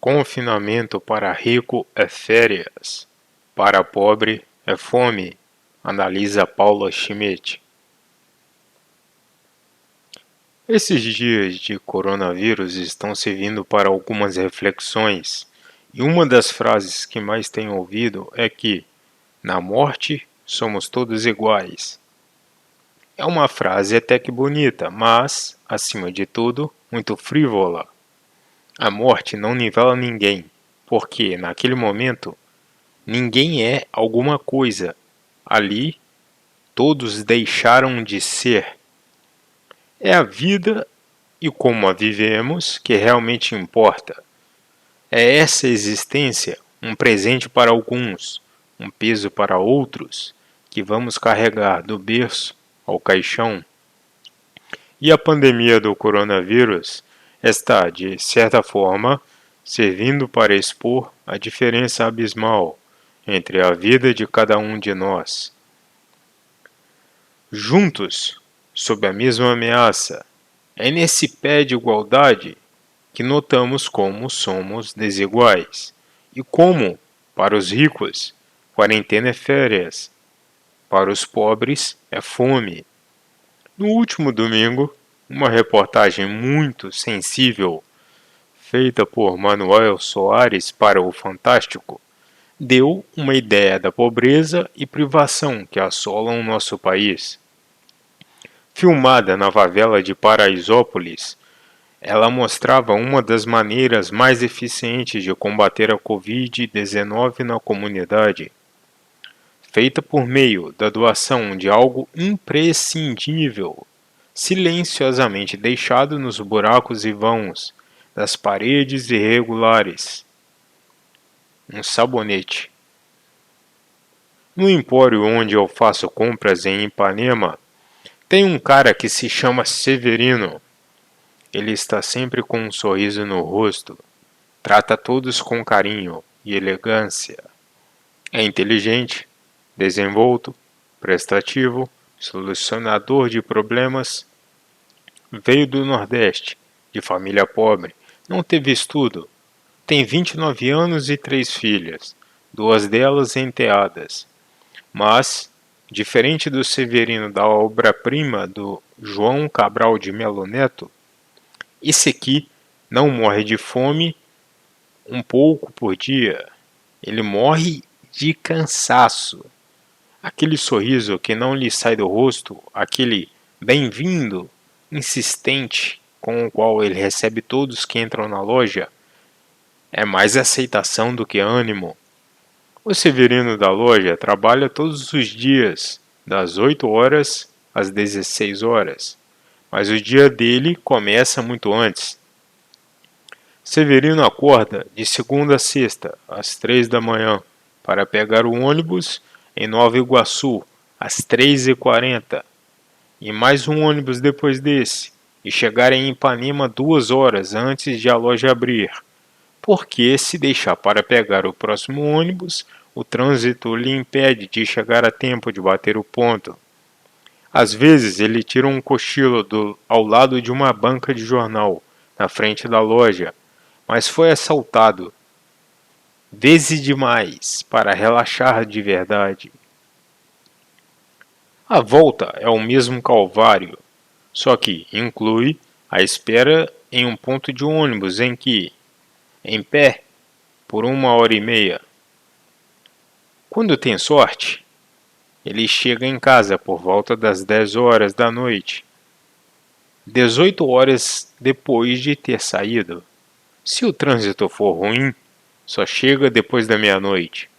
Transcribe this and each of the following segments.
Confinamento para rico é férias, para pobre é fome, analisa Paula Schmidt. Esses dias de coronavírus estão servindo para algumas reflexões, e uma das frases que mais tenho ouvido é que, na morte, somos todos iguais. É uma frase até que bonita, mas, acima de tudo, muito frívola. A morte não nivela ninguém, porque, naquele momento, ninguém é alguma coisa. Ali, todos deixaram de ser. É a vida e como a vivemos que realmente importa. É essa existência, um presente para alguns, um peso para outros, que vamos carregar do berço ao caixão. E a pandemia do coronavírus está, de certa forma, servindo para expor a diferença abismal entre a vida de cada um de nós. Juntos, sob a mesma ameaça, é nesse pé de igualdade que notamos como somos desiguais e como, para os ricos, quarentena é férias, para os pobres é fome. No último domingo, uma reportagem muito sensível, feita por Manuel Soares para o Fantástico, deu uma ideia da pobreza e privação que assolam o nosso país. Filmada na favela de Paraisópolis, ela mostrava uma das maneiras mais eficientes de combater a Covid-19 na comunidade, feita por meio da doação de algo imprescindível, silenciosamente deixado nos buracos e vãos das paredes irregulares. Um sabonete. No empório onde eu faço compras em Ipanema, tem um cara que se chama Severino. Ele está sempre com um sorriso no rosto, trata todos com carinho e elegância. É inteligente, desenvolto, prestativo, solucionador de problemas. Veio do Nordeste, de família pobre, não teve estudo. Tem 29 anos e 3 filhas, 2 delas enteadas. Mas, diferente do Severino da obra-prima do João Cabral de Melo Neto, esse aqui não morre de fome um pouco por dia. Ele morre de cansaço. Aquele sorriso que não lhe sai do rosto, aquele bem-vindo insistente com o qual ele recebe todos que entram na loja, é mais aceitação do que ânimo. O Severino da loja trabalha todos os dias, das 8 horas às 16 horas, mas o dia dele começa muito antes. Severino acorda de segunda a sexta, às 3 da manhã, para pegar o ônibus em Nova Iguaçu, às 3h40, e mais um ônibus depois desse, e chegar em Ipanema 2 horas antes de a loja abrir, porque se deixar para pegar o próximo ônibus, o trânsito lhe impede de chegar a tempo de bater o ponto. Às vezes ele tira um cochilo ao lado de uma banca de jornal, na frente da loja, mas foi assaltado. Vezes demais para relaxar de verdade. A volta é o mesmo calvário, só que inclui a espera em um ponto de ônibus em que, em pé, por 1h30. Quando tem sorte, ele chega em casa por volta das 10 horas da noite, 18 horas depois de ter saído. Se o trânsito for ruim, só chega depois da meia-noite.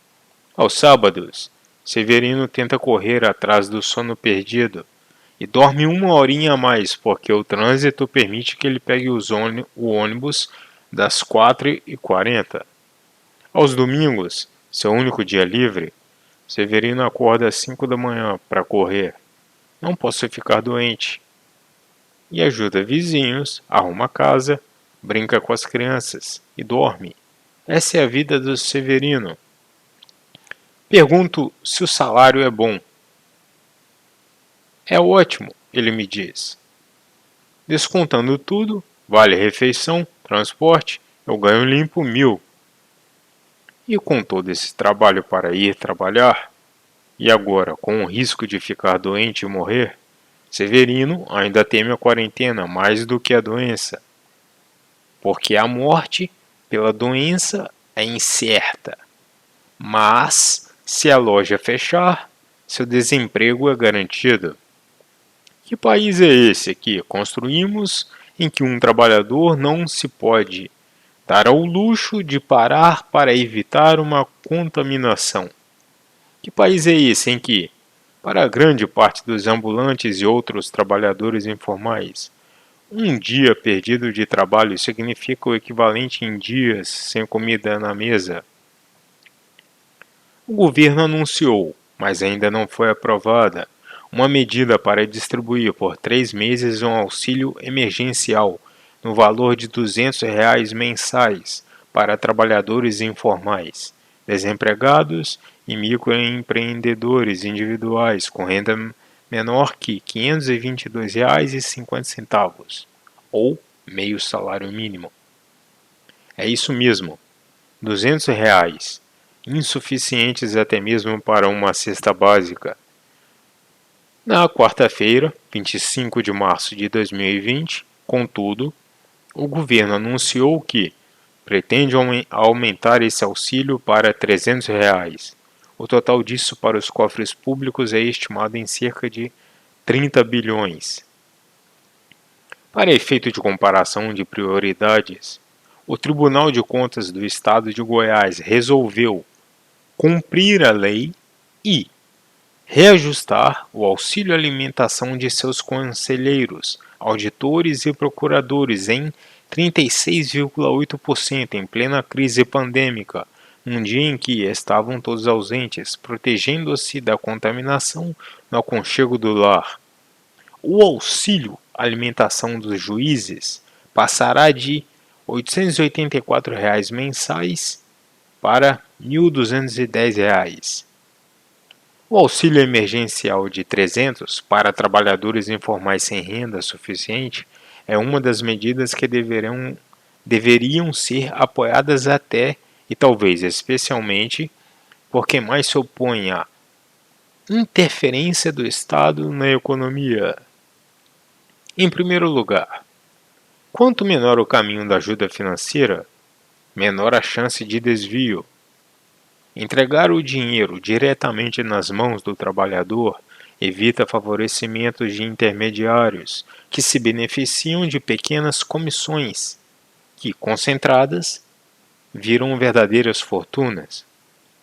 Aos sábados, Severino tenta correr atrás do sono perdido e dorme 1 horinha a mais porque o trânsito permite que ele pegue o ônibus das 4h40. Aos domingos, seu único dia livre, Severino acorda às 5 da manhã para correr. Não posso ficar doente. E ajuda vizinhos, arruma a casa, brinca com as crianças e dorme. Essa é a vida do Severino. Pergunto se o salário é bom. É ótimo, ele me diz. Descontando tudo, vale refeição, transporte eu ganho limpo 1.000. E com todo esse trabalho para ir trabalhar, e agora com o risco de ficar doente e morrer, Severino ainda teme a quarentena mais do que a doença, porque a morte pela doença é incerta. Mas, se a loja fechar, seu desemprego é garantido. Que país é esse que construímos em que um trabalhador não se pode dar ao luxo de parar para evitar uma contaminação? Que país é esse em que, para a grande parte dos ambulantes e outros trabalhadores informais, um dia perdido de trabalho significa o equivalente em dias sem comida na mesa? O governo anunciou, mas ainda não foi aprovada, uma medida para distribuir por 3 meses um auxílio emergencial no valor de R$ 200 mensais para trabalhadores informais, desempregados e microempreendedores individuais com renda menor que R$ 522,50, ou meio salário mínimo. É isso mesmo, R$ 200, insuficientes até mesmo para uma cesta básica. Na quarta-feira, 25 de março de 2020, contudo, o governo anunciou que pretende aumentar esse auxílio para R$ 300. O total disso para os cofres públicos é estimado em cerca de 30 bilhões. Para efeito de comparação de prioridades, o Tribunal de Contas do Estado de Goiás resolveu cumprir a lei e reajustar o auxílio alimentação de seus conselheiros, auditores e procuradores em 36,8% em plena crise pandêmica, num dia em que estavam todos ausentes, protegendo-se da contaminação no aconchego do lar. O auxílio alimentação dos juízes passará de R$ 884 mensais para R$ 1.210. O auxílio emergencial de 300 para trabalhadores informais sem renda suficiente é uma das medidas que deveriam ser apoiadas até e talvez especialmente por quem mais se opõe à interferência do Estado na economia. Em primeiro lugar, quanto menor o caminho da ajuda financeira, menor a chance de desvio. Entregar o dinheiro diretamente nas mãos do trabalhador evita favorecimentos de intermediários que se beneficiam de pequenas comissões, que, concentradas, viram verdadeiras fortunas.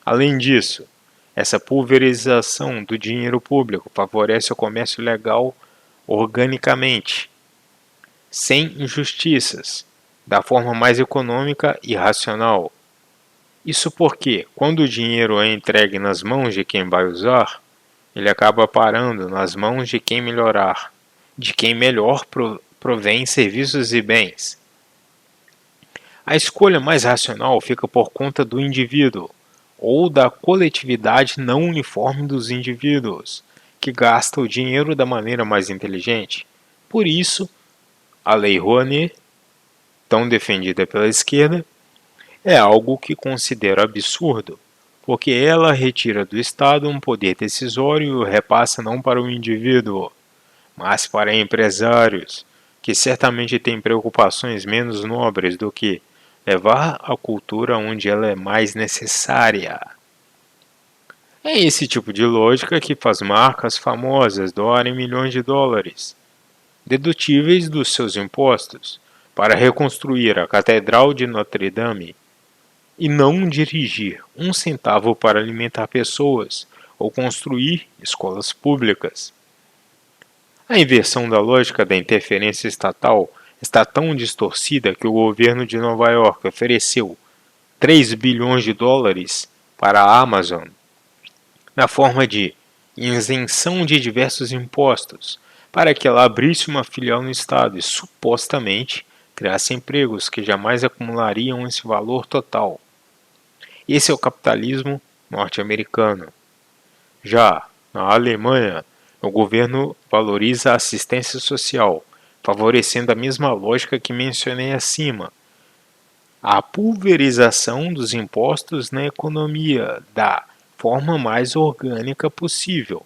Além disso, essa pulverização do dinheiro público favorece o comércio legal organicamente, sem injustiças, da forma mais econômica e racional. Isso porque, quando o dinheiro é entregue nas mãos de quem vai usar, ele acaba parando nas mãos de quem melhor provém serviços e bens. A escolha mais racional fica por conta do indivíduo, ou da coletividade não uniforme dos indivíduos, que gasta o dinheiro da maneira mais inteligente. Por isso, a Lei Rouanet, tão defendida pela esquerda, é algo que considero absurdo, porque ela retira do Estado um poder decisório e o repassa não para o indivíduo, mas para empresários, que certamente têm preocupações menos nobres do que levar a cultura onde ela é mais necessária. É esse tipo de lógica que faz marcas famosas doarem milhões de dólares, dedutíveis dos seus impostos, para reconstruir a Catedral de Notre-Dame, e não dirigir um centavo para alimentar pessoas ou construir escolas públicas. A inversão da lógica da interferência estatal está tão distorcida que o governo de Nova York ofereceu 3 bilhões de dólares para a Amazon, na forma de isenção de diversos impostos, para que ela abrisse uma filial no estado e supostamente criasse empregos que jamais acumulariam esse valor total. Esse é o capitalismo norte-americano. Já na Alemanha, o governo valoriza a assistência social, favorecendo a mesma lógica que mencionei acima, a pulverização dos impostos na economia da forma mais orgânica possível.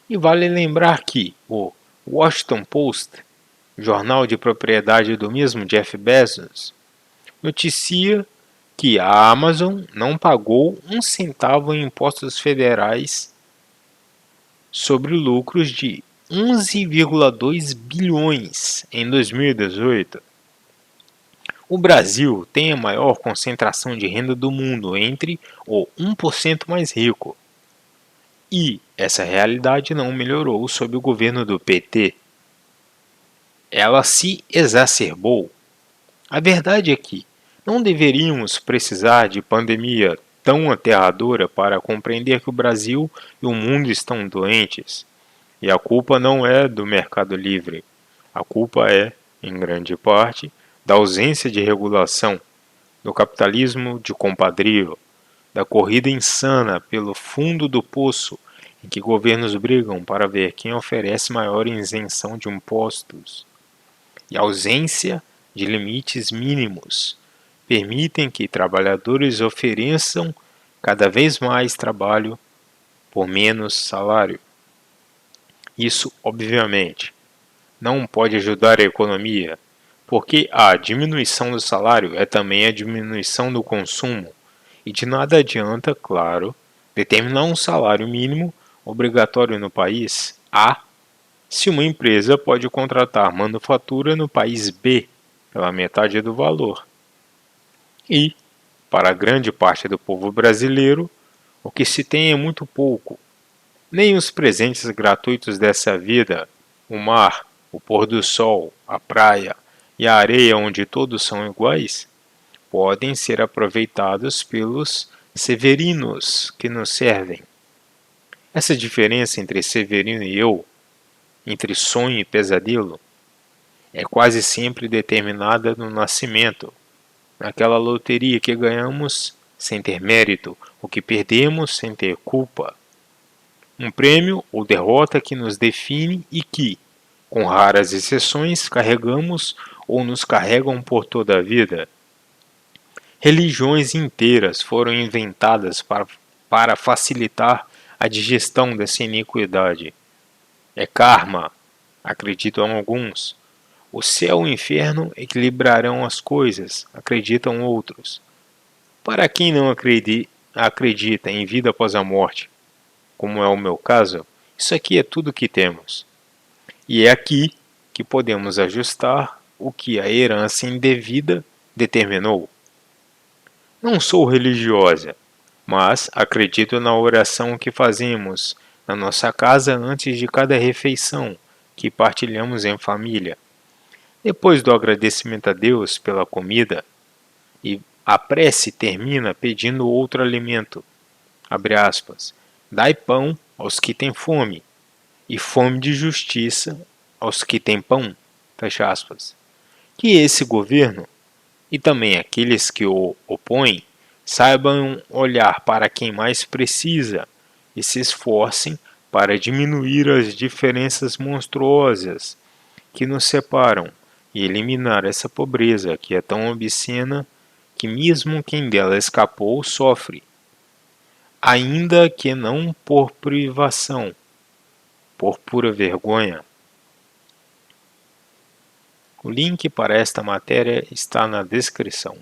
E vale lembrar que o Washington Post, jornal de propriedade do mesmo Jeff Bezos, noticia que a Amazon não pagou um centavo em impostos federais sobre lucros de 11,2 bilhões em 2018. O Brasil tem a maior concentração de renda do mundo entre o 1% mais rico. E essa realidade não melhorou sob o governo do PT. Ela se exacerbou. A verdade é que não deveríamos precisar de pandemia tão aterradora para compreender que o Brasil e o mundo estão doentes. E a culpa não é do mercado livre. A culpa é, em grande parte, da ausência de regulação, do capitalismo de compadrio, da corrida insana pelo fundo do poço em que governos brigam para ver quem oferece maior isenção de impostos, e a ausência de limites mínimos permitem que trabalhadores ofereçam cada vez mais trabalho por menos salário. Isso, obviamente, não pode ajudar a economia, porque a diminuição do salário é também a diminuição do consumo, e de nada adianta, claro, determinar um salário mínimo obrigatório no país A, se uma empresa pode contratar manufatura no país B pela metade do valor. E, para grande parte do povo brasileiro, o que se tem é muito pouco. Nem os presentes gratuitos dessa vida, o mar, o pôr do sol, a praia e a areia onde todos são iguais, podem ser aproveitados pelos severinos que nos servem. Essa diferença entre Severino e eu, entre sonho e pesadelo, é quase sempre determinada no nascimento, naquela loteria que ganhamos sem ter mérito, ou que perdemos sem ter culpa. Um prêmio ou derrota que nos define e que, com raras exceções, carregamos ou nos carregam por toda a vida. Religiões inteiras foram inventadas para facilitar a digestão dessa iniquidade. É karma, acreditam alguns. O céu e o inferno equilibrarão as coisas, acreditam outros. Para quem não acredita em vida após a morte, como é o meu caso, isso aqui é tudo que temos. E é aqui que podemos ajustar o que a herança indevida determinou. Não sou religiosa, mas acredito na oração que fazemos na nossa casa antes de cada refeição que partilhamos em família. Depois do agradecimento a Deus pela comida, e a prece termina pedindo outro alimento. Abre aspas. Dai pão aos que têm fome, e fome de justiça aos que têm pão. Fecha aspas. Que esse governo, e também aqueles que o opõem, saibam olhar para quem mais precisa e se esforcem para diminuir as diferenças monstruosas que nos separam e eliminar essa pobreza que é tão obscena que mesmo quem dela escapou sofre, ainda que não por privação, por pura vergonha. O link para esta matéria está na descrição.